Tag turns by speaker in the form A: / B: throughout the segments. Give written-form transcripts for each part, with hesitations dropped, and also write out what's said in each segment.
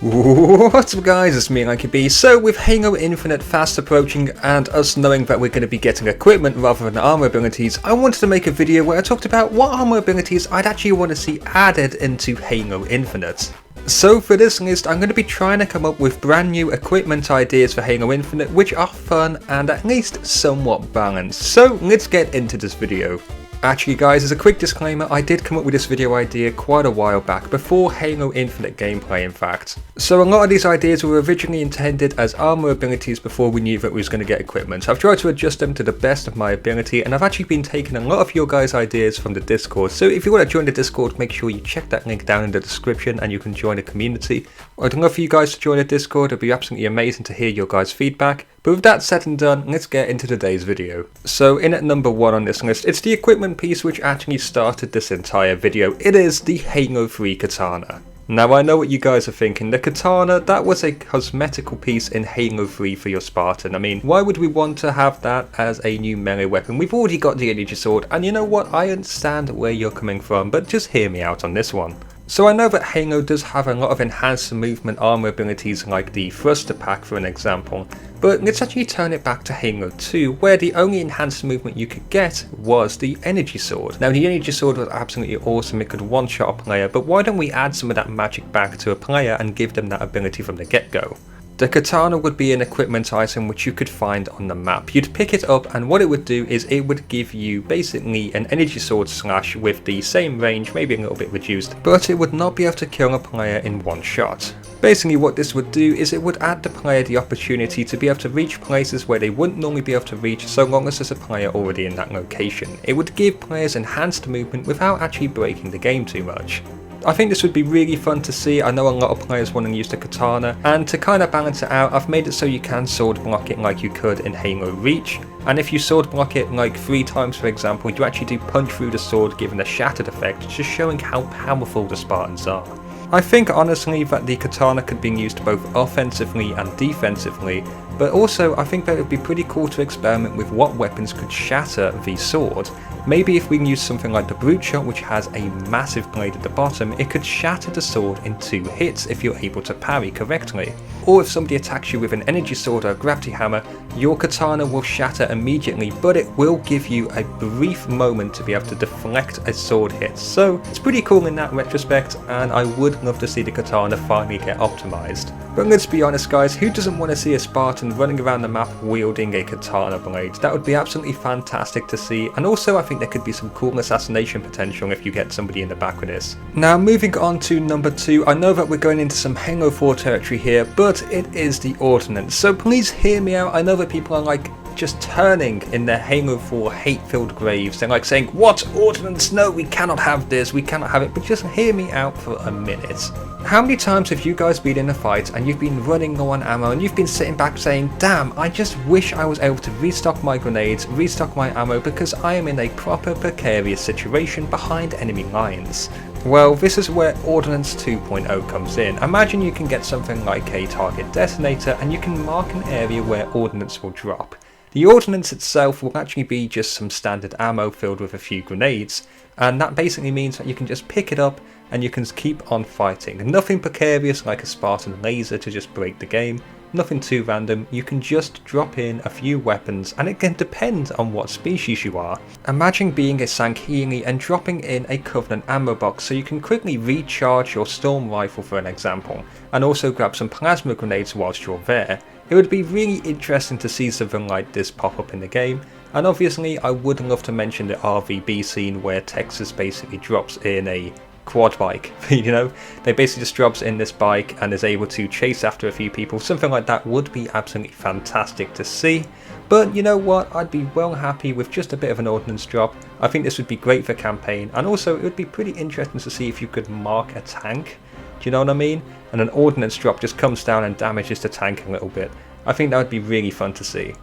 A: What's up guys, it's me IKB. So with Halo Infinite fast approaching and us knowing that we're going to be getting equipment rather than armor abilities, I wanted to make a video where I talked about what armor abilities I'd actually want to see added into Halo Infinite. So for this list I'm going to be trying to come up with brand new equipment ideas for Halo Infinite which are fun and at least somewhat balanced. So let's get into this video. Actually guys, as a quick disclaimer, I did come up with this video idea quite a while back, before Halo Infinite gameplay in fact. So a lot of these ideas were originally intended as armor abilities before we knew that we was going to get equipment. I've tried to adjust them to the best of my ability and I've actually been taking a lot of your guys' ideas from the Discord. So if you want to join the Discord, make sure you check that link down in the description and you can join the community. I'd love for you guys to join the Discord, it'd be absolutely amazing to hear your guys' feedback. But with that said and done, let's get into today's video. So in at number 1 on this list, it's the equipment piece which actually started this entire video. It is the Halo 3 Katana. Now I know what you guys are thinking, the Katana, that was a cosmetical piece in Halo 3 for your Spartan. I mean, why would we want to have that as a new melee weapon? We've already got the energy sword, and you know what, I understand where you're coming from, but just hear me out on this one. So I know that Halo does have a lot of enhanced movement armor abilities like the thruster pack for an example, but let's actually turn it back to Halo 2 where the only enhanced movement you could get was the energy sword. Now the energy sword was absolutely awesome, it could one-shot a player, but why don't we add some of that magic back to a player and give them that ability from the get-go? The Katana would be an equipment item which you could find on the map. You'd pick it up and what it would do is it would give you basically an energy sword slash with the same range, maybe a little bit reduced, but it would not be able to kill a player in one shot. Basically what this would do is it would add the player the opportunity to be able to reach places where they wouldn't normally be able to reach so long as there's a player already in that location. It would give players enhanced movement without actually breaking the game too much. I think this would be really fun to see. I know a lot of players want to use the Katana, and to kind of balance it out I've made it so you can sword block it like you could in Halo Reach, and if you sword block it like 3 times for example, you actually do punch through the sword giving a shattered effect, just showing how powerful the Spartans are. I think honestly that the Katana could be used both offensively and defensively, but also I think that it would be pretty cool to experiment with what weapons could shatter the sword. Maybe if we can use something like the Brute Shot which has a massive blade at the bottom, it could shatter the sword in 2 hits if you're able to parry correctly. Or if somebody attacks you with an energy sword or a gravity hammer, your Katana will shatter immediately, but it will give you a brief moment to be able to deflect a sword hit. So it's pretty cool in that retrospect, and I would love to see the Katana finally get optimized. But let's be honest guys, who doesn't want to see a Spartan running around the map wielding a Katana blade? That would be absolutely fantastic to see, and also I think there could be some cool assassination potential if you get somebody in the back with this. Now moving on to number 2, I know that we're going into some Halo 4 territory here, but it is the Ordinance. So please hear me out, I know that people are like just turning in their Halo 4 hate-filled graves. They're like saying, what? Ordinance? No, we cannot have this, we cannot have it, but just hear me out for a minute. How many times have you guys been in a fight and you've been running low on ammo and you've been sitting back saying, damn, I just wish I was able to restock my grenades, restock my ammo because I am in a proper precarious situation behind enemy lines. Well, this is where Ordinance 2.0 comes in. Imagine you can get something like a target detonator and you can mark an area where Ordnance will drop. The Ordnance itself will actually be just some standard ammo filled with a few grenades, and that basically means that you can just pick it up and you can keep on fighting. Nothing precarious like a Spartan laser to just break the game, nothing too random, you can just drop in a few weapons and it can depend on what species you are. Imagine being a Sankhili and dropping in a Covenant ammo box so you can quickly recharge your Storm Rifle for an example, and also grab some plasma grenades whilst you're there. It would be really interesting to see something like this pop up in the game, and obviously I would love to mention the RVB scene where Texas basically drops in a quad bike, you know, they basically just drops in this bike and is able to chase after a few people. Something like that would be absolutely fantastic to see, but you know what, I'd be well happy with just a bit of an ordnance drop. I think this would be great for campaign, and also it would be pretty interesting to see if you could mark a tank, do you know what I mean, and an ordnance drop just comes down and damages the tank a little bit. I think that would be really fun to see.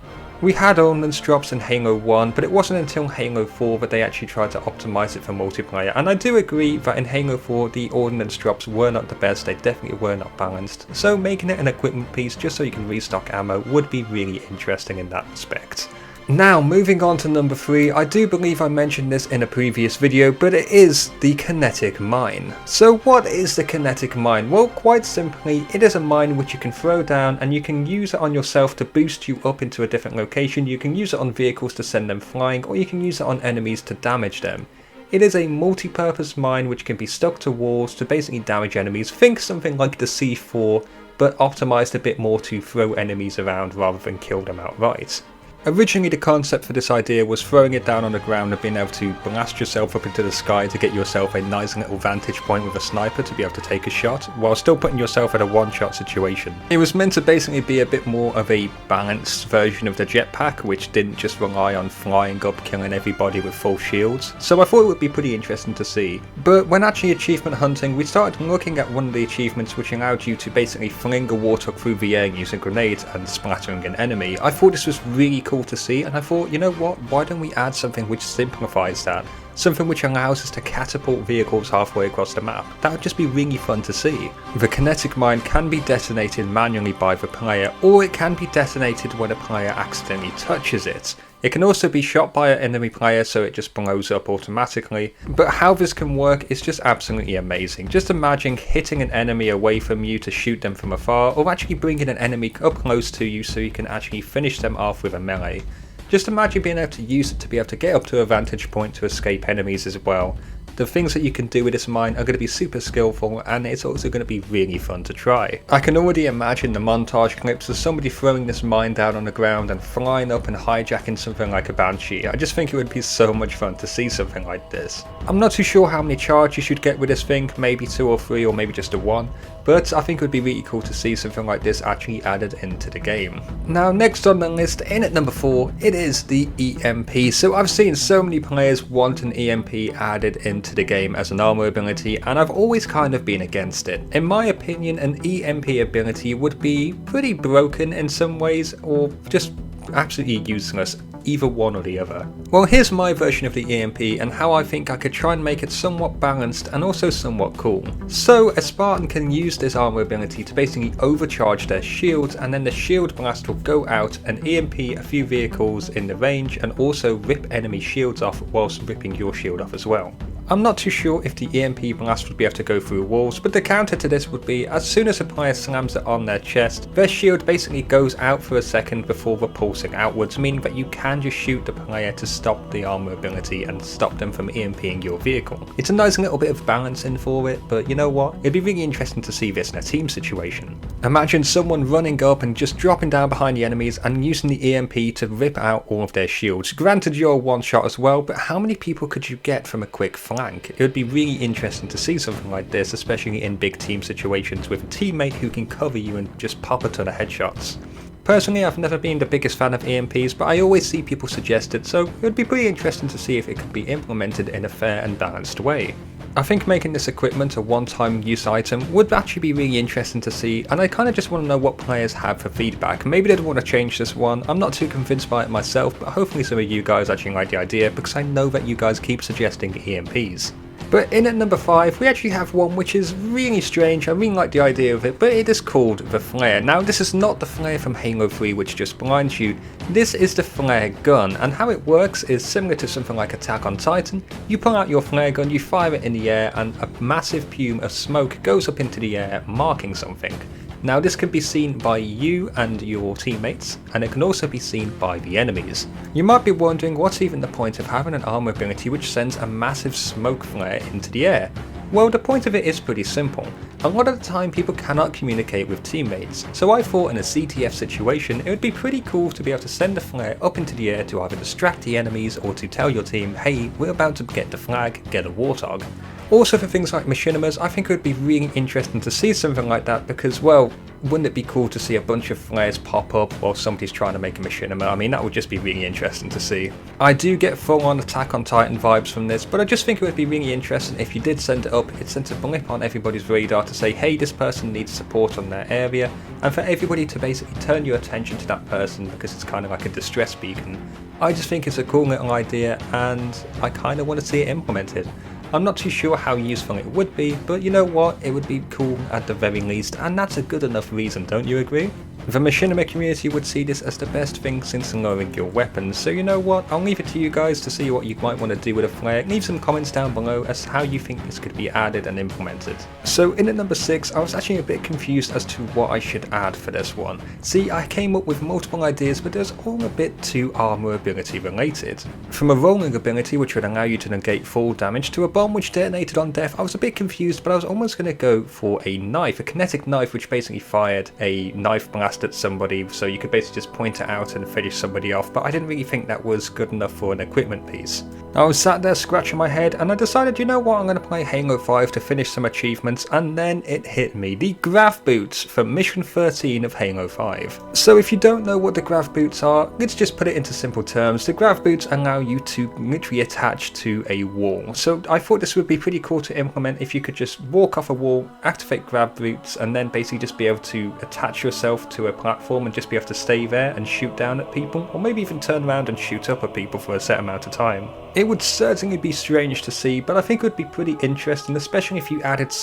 A: We had ordnance drops in Halo 1, but it wasn't until Halo 4 that they actually tried to optimize it for multiplayer, and I do agree that in Halo 4 the ordnance drops were not the best, they definitely were not balanced, so making it an equipment piece just so you can restock ammo would be really interesting in that respect. Now, moving on to number 3, I do believe I mentioned this in a previous video, but it is the Kinetic Mine. So what is the Kinetic Mine? Well, quite simply, it is a mine which you can throw down and you can use it on yourself to boost you up into a different location. You can use it on vehicles to send them flying, or you can use it on enemies to damage them. It is a multi-purpose mine which can be stuck to walls to basically damage enemies. Think something like the C4, but optimized a bit more to throw enemies around rather than kill them outright. Originally, the concept for this idea was throwing it down on the ground and being able to blast yourself up into the sky to get yourself a nice little vantage point with a sniper to be able to take a shot, while still putting yourself at a one-shot situation. It was meant to basically be a bit more of a balanced version of the jetpack, which didn't just rely on flying up, killing everybody with full shields, so I thought it would be pretty interesting to see. But when actually achievement hunting, we started looking at one of the achievements which allowed you to basically fling a warthog through the air using grenades and splattering an enemy. I thought this was really cool to see, and I thought, you know what, why don't we add something which simplifies that? Something which allows us to catapult vehicles halfway across the map. That would just be really fun to see. The Kinetic Mine can be detonated manually by the player, or it can be detonated when a player accidentally touches it. It can also be shot by an enemy player, so it just blows up automatically. But how this can work is just absolutely amazing. Just imagine hitting an enemy away from you to shoot them from afar, or actually bringing an enemy up close to you so you can actually finish them off with a melee. Just imagine being able to use it to be able to get up to a vantage point to escape enemies as well. The things that you can do with this mine are going to be super skillful, and it's also going to be really fun to try. I can already imagine the montage clips of somebody throwing this mine down on the ground and flying up and hijacking something like a Banshee. I just think it would be so much fun to see something like this. I'm not too sure how many charge you should get with this thing, maybe 2 or 3 or maybe just a 1. But I think it would be really cool to see something like this actually added into the game. Now, next on the list, in at number 4, it is the EMP. So I've seen so many players want an EMP added into the game as an armor ability, and I've always kind of been against it. In my opinion, an EMP ability would be pretty broken in some ways, or just absolutely useless. Either one or the other. Well, here's my version of the EMP and how I think I could try and make it somewhat balanced and also somewhat cool. So a Spartan can use this armor ability to basically overcharge their shields, and then the shield blast will go out and EMP a few vehicles in the range and also rip enemy shields off whilst ripping your shield off as well. I'm not too sure if the EMP blast would be able to go through walls, but the counter to this would be as soon as a player slams it on their chest, their shield basically goes out for a second before repulsing outwards, meaning that you can just shoot the player to stop the armor ability and stop them from EMPing your vehicle. It's a nice little bit of balancing for it, but you know what? It'd be really interesting to see this in a team situation. Imagine someone running up and just dropping down behind the enemies and using the EMP to rip out all of their shields. Granted, you're one shot as well, but how many people could you get from a quick flank? It would be really interesting to see something like this, especially in big team situations with a teammate who can cover you and just pop a ton of headshots. Personally, I've never been the biggest fan of EMPs, but I always see people suggest it, so it would be pretty interesting to see if it could be implemented in a fair and balanced way. I think making this equipment a one-time use item would actually be really interesting to see, and I kind of just want to know what players have for feedback. Maybe they'd want to change this one. I'm not too convinced by it myself, but hopefully some of you guys actually like the idea, because I know that you guys keep suggesting EMPs. But in at number 5, we actually have one which is really strange. I really like the idea of it, but it is called the Flare. Now, this is not the Flare from Halo 3 which just blinds you. This is the Flare gun, and how it works is similar to something like Attack on Titan. You pull out your flare gun, you fire it in the air, and a massive plume of smoke goes up into the air, marking something. Now, this can be seen by you and your teammates, and it can also be seen by the enemies. You might be wondering what's even the point of having an armor ability which sends a massive smoke flare into the air. Well, the point of it is pretty simple. A lot of the time people cannot communicate with teammates, so I thought in a CTF situation it would be pretty cool to be able to send a flare up into the air to either distract the enemies or to tell your team, hey, we're about to get the flag, get a warthog. Also, for things like machinimas, I think it would be really interesting to see something like that because, well, wouldn't it be cool to see a bunch of flares pop up while somebody's trying to make a machinima? I mean, that would just be really interesting to see. I do get full-on Attack on Titan vibes from this, but I just think it would be really interesting if you did send it up, it sent a blip on everybody's radar to say, hey, this person needs support on their area, and for everybody to basically turn your attention to that person because it's kind of like a distress beacon. I just think it's a cool little idea, and I kind of want to see it implemented. I'm not too sure how useful it would be, but you know what, it would be cool at the very least, and that's a good enough reason, don't you agree? The machinima community would see this as the best thing since lowering your weapons, so you know what, I'll leave it to you guys to see what you might want to do with a flare. Leave some comments down below as to how you think this could be added and implemented. So in at number 6, I was actually a bit confused as to what I should add for this one. See, I came up with multiple ideas, but there's all a bit too armor ability related. From a rolling ability which would allow you to negate fall damage to a bomb which detonated on death, I was a bit confused, but I was almost going to go for a knife, a kinetic knife which basically fired a knife blast at somebody, so you could basically just point it out and finish somebody off, but I didn't really think that was good enough for an equipment piece. I was sat there scratching my head and I decided, you know what, I'm going to play Halo 5 to finish some achievements, and then it hit me, the grav boots from mission 13 of Halo 5. So if you don't know what the grav boots are, let's just put it into simple terms. The grav boots allow you to literally attach to a wall, so I thought this would be pretty cool to implement if you could just walk off a wall, activate grav boots, and then basically just be able to attach yourself to a platform and just be able to stay there and shoot down at people, or maybe even turn around and shoot up at people for a set amount of time. It would certainly be strange to see, but I think it would be pretty interesting, especially if you added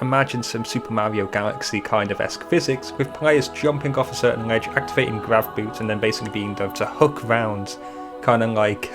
A: imagine some Super Mario Galaxy kind of esque physics, with players jumping off a certain ledge, activating grav boots, and then basically being able to hook round, kind of like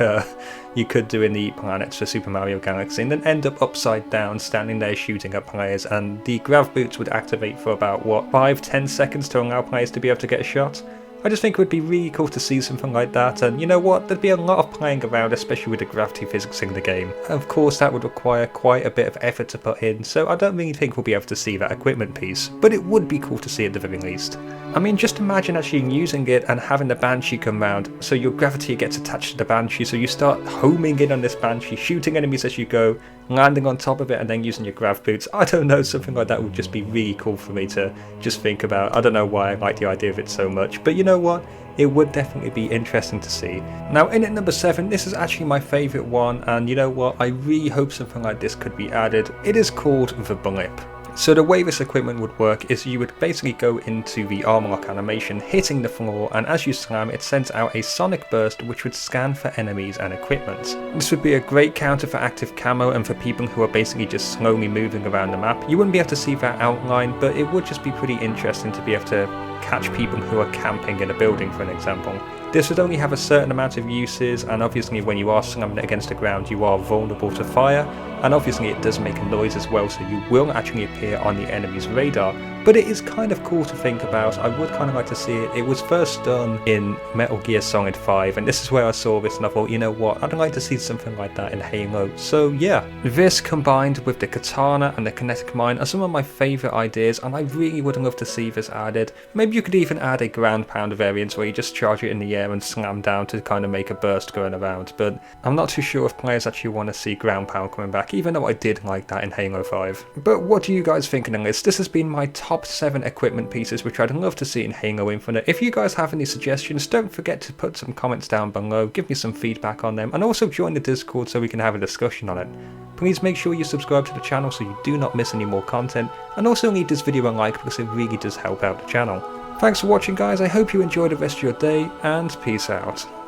A: you could do in the planets for Super Mario Galaxy, and then end up upside down, standing there shooting at players, and the grav boots would activate for about, what, 5-10 seconds to allow players to be able to get a shot? I just think it would be really cool to see something like that, and you know what, there'd be a lot of playing around, especially with the gravity physics in the game. Of course that would require quite a bit of effort to put in, so I don't really think we'll be able to see that equipment piece, but it would be cool to see at the very least. I mean, just imagine actually using it and having the Banshee come round, so your gravity gets attached to the Banshee, so you start homing in on this Banshee, shooting enemies as you go, landing on top of it and then using your grav boots. I don't know, something like that would just be really cool for me to just think about. I don't know why I like the idea of it so much, but you know what? It would definitely be interesting to see. Now in at number 7, this is actually my favourite one, and you know what? I really hope something like this could be added. It is called the Blip. So the way this equipment would work is you would basically go into the armor lock animation, hitting the floor, and as you slam it sends out a sonic burst which would scan for enemies and equipment. This would be a great counter for active camo and for people who are basically just slowly moving around the map. You wouldn't be able to see that outline, but it would just be pretty interesting to be able to catch people who are camping in a building, for an example. This would only have a certain amount of uses, and obviously when you are slamming it against the ground you are vulnerable to fire, and obviously it does make a noise as well, so you will actually appear on the enemy's radar. But it is kind of cool to think about. I would kind of like to see it. It was first done in Metal Gear Solid 5, and this is where I saw this and I thought, you know what, I'd like to see something like that in Halo. So yeah, this combined with the Katana and the Kinetic Mine are some of my favourite ideas, and I really would love to see this added. Maybe you could even add a ground pounder variant where you just charge it in the air and slam down to kind of make a burst going around, but I'm not too sure if players actually want to see ground pound coming back, even though I did like that in Halo 5. But what do you guys think in the list? This has been my top 7 equipment pieces which I'd love to see in Halo Infinite. If you guys have any suggestions, don't forget to put some comments down below, give me some feedback on them, and also join the Discord so we can have a discussion on it. Please make sure you subscribe to the channel so you do not miss any more content, and also leave this video a like because it really does help out the channel. Thanks for watching guys, I hope you enjoy the rest of your day, and peace out.